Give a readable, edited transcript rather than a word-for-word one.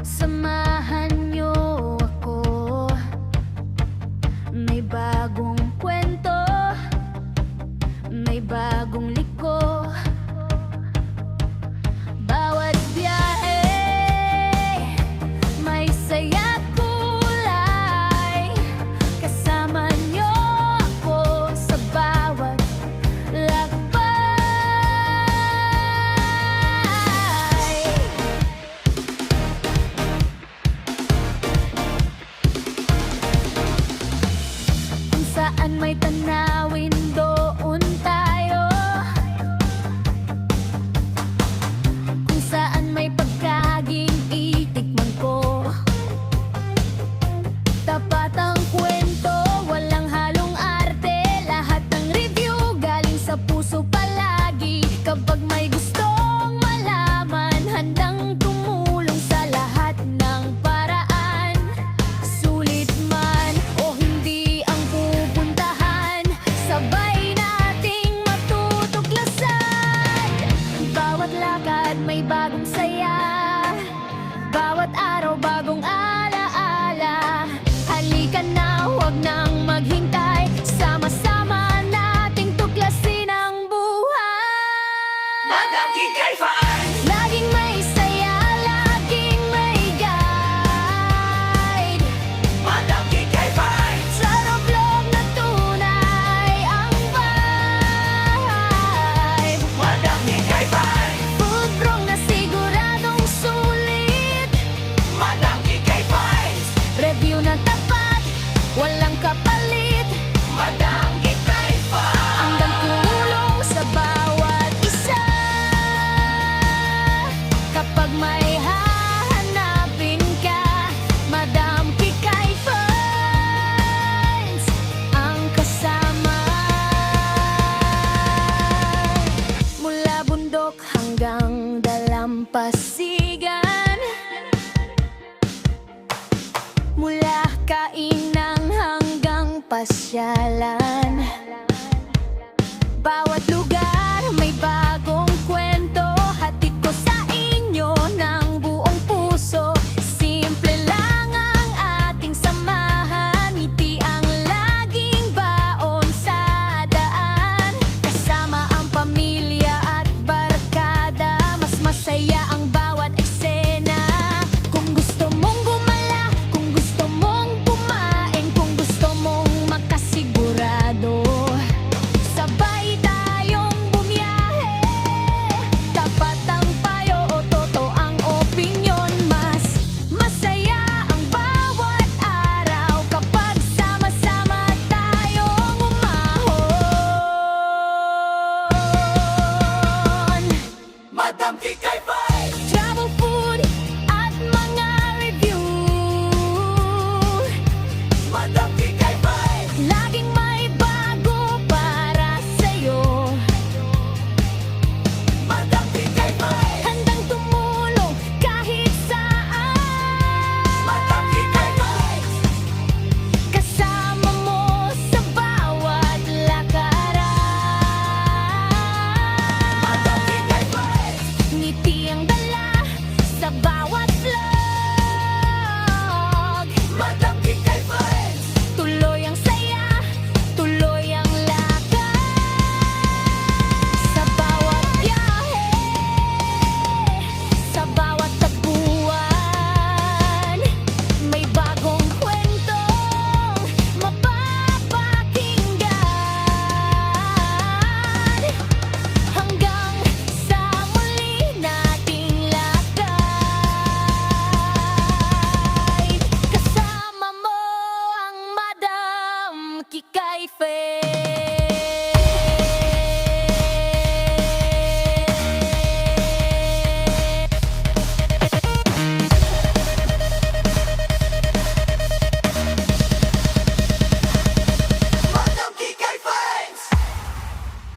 Samahan niyo ako, may bagong kwento, may bagong liko. Bawat biyahe may saya at kulay. Kasama niyo ako sa bawat lakbay. Kung saan may tanawin, doon tayo. Kung saan may pagkaging itikman ko. Tapat ang kwento, walang halong arte. Lahat ng review galing sa puso palagi. Kapag may gustong malaman, handang tumulong sa lahat ng paraan. Sulit man o hindi ang pupuntahan, sabay nating matutuklasan. Bawat lakad may bagong saya, bawat araw bagong alaala. Halika na, huwag nang maghintay, sama-sama nating tuklasin ang buhay. Madam Kikay Fans! Laging may saya, laging may guide. Madam Kikay Fans! Sarap-loob na tunay ang vibe. Madam Kikay Fans! Foodbrong na siguradong sulit. Madam Kikay Fans! Review na tapat, walang kapalit. Madam Kikay Fans! Hanggang tumulong sa bawat isa. Kapag may hahanapin ka, Madam Kikay Fans ang kasama. Mula bundok hanggang dalampasigan, mula kainan hanggang pasyalan. Bawat lugar